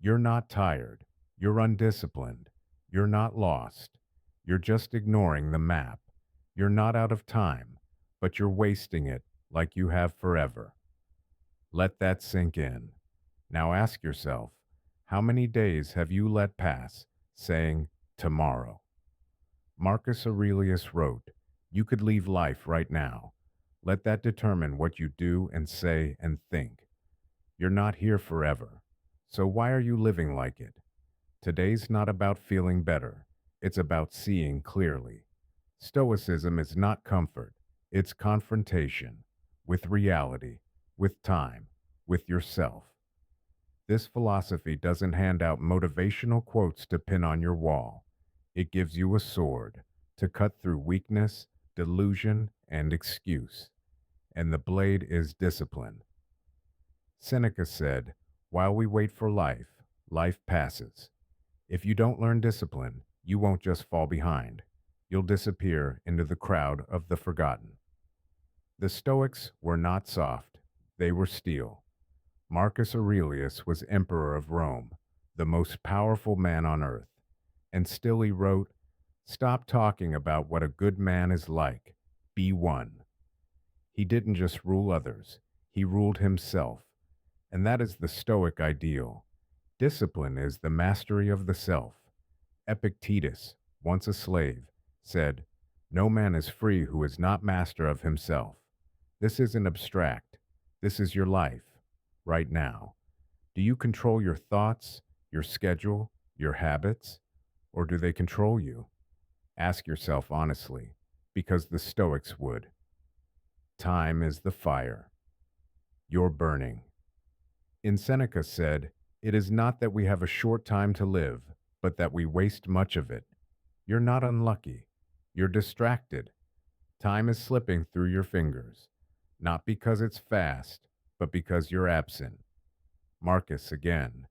You're not tired. You're undisciplined. You're not lost. You're just ignoring the map. You're not out of time, but you're wasting it like you have forever. Let that sink in. Now ask yourself, how many days have you let pass saying tomorrow? Marcus Aurelius wrote, "You could leave life right now. Let that determine what you do and say and think. You're not here forever. So why are you living like it? Today's not about feeling better. It's about seeing clearly. Stoicism is not comfort. It's confrontation with reality, with time, with yourself. This philosophy doesn't hand out motivational quotes to pin on your wall. It gives you a sword to cut through weakness, delusion, and excuse. And the blade is discipline. Seneca said, "While we wait for life, life passes. If you don't learn discipline, you won't just fall behind. You'll disappear into the crowd of the forgotten." The Stoics were not soft, they were steel. Marcus Aurelius was emperor of Rome, the most powerful man on earth. And still he wrote, "Stop talking about what a good man is like. Be one." He didn't just rule others, he ruled himself. And that is the Stoic ideal. Discipline is the mastery of the self. Epictetus, once a slave, said, "No man is free who is not master of himself." This isn't abstract. This is your life, right now. Do you control your thoughts, your schedule, your habits, or do they control you? Ask yourself honestly, because the Stoics would. Time is the fire. You're burning. In Seneca said, "It is not that we have a short time to live, but that we waste much of it." You're not unlucky. You're distracted. Time is slipping through your fingers, not because it's fast, but because you're absent. Marcus again.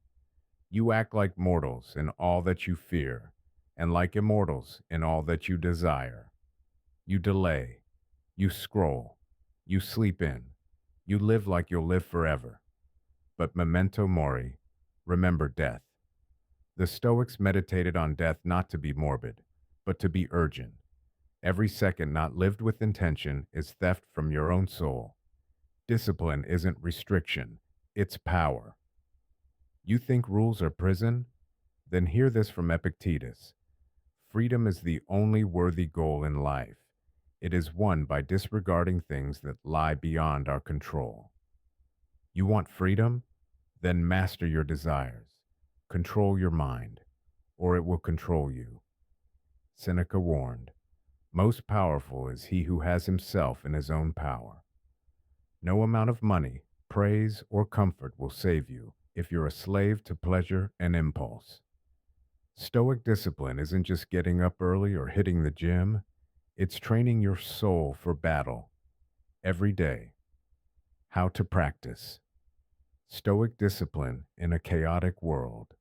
"You act like mortals in all that you fear, and like immortals in all that you desire." You delay. You scroll. You sleep in. You live like you'll live forever. But memento mori, remember death. The Stoics meditated on death not to be morbid, but to be urgent. Every second not lived with intention is theft from your own soul. Discipline isn't restriction, it's power. You think rules are prison? Then hear this from Epictetus. Freedom is the only worthy goal in life. It is won by disregarding things that lie beyond our control. You want freedom? Then master your desires. Control your mind, or it will control you. Seneca warned, "Most powerful is he who has himself in his own power." No amount of money, praise, or comfort will save you if you're a slave to pleasure and impulse. Stoic discipline isn't just getting up early or hitting the gym, it's training your soul for battle every day. How to practice Stoic discipline in a chaotic world.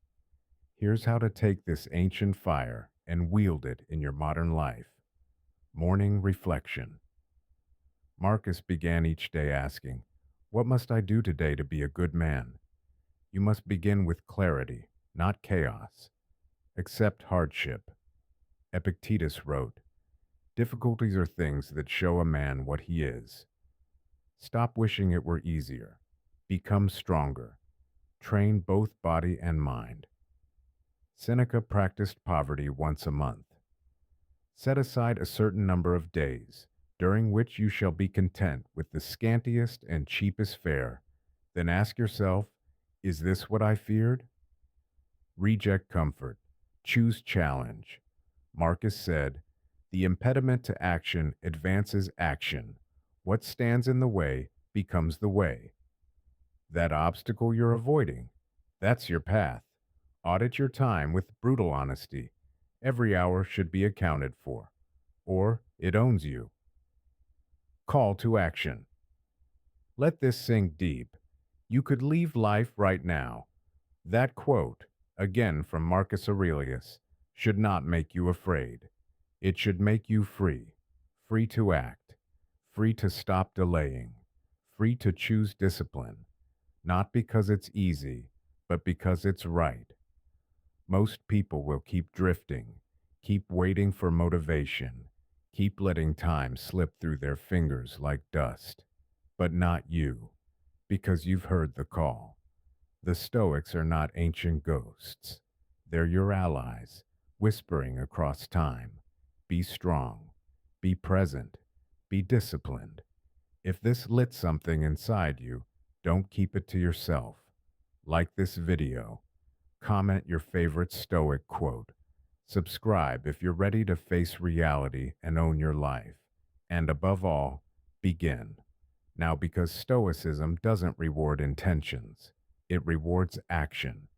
Here's how to take this ancient fire and wield it in your modern life. Morning reflection. Marcus began each day asking, "What must I do today to be a good man?" You must begin with clarity, not chaos. Accept hardship. Epictetus wrote, "Difficulties are things that show a man what he is." Stop wishing it were easier. Become stronger. Train both body and mind. Seneca practiced poverty once a month. Set aside a certain number of days, during which you shall be content with the scantiest and cheapest fare. Then ask yourself, is this what I feared? Reject comfort. Choose challenge. Marcus said, "The impediment to action advances action. What stands in the way becomes the way." That obstacle you're avoiding, that's your path. Audit your time with brutal honesty. Every hour should be accounted for, or it owns you. Call to action. Let this sink deep. You could leave life right now. That quote, again from Marcus Aurelius, should not make you afraid. It should make you free. Free to act. Free to stop delaying. Free to choose discipline. Not because it's easy, but because it's right. Most people will keep drifting, keep waiting for motivation, keep letting time slip through their fingers like dust. But not you, because you've heard the call. The Stoics are not ancient ghosts. They're your allies, whispering across time. Be strong, be present, be disciplined. If this lit something inside you, don't keep it to yourself. Like this video, comment your favorite Stoic quote, subscribe if you're ready to face reality and own your life, and above all, begin. Now, because Stoicism doesn't reward intentions, it rewards action.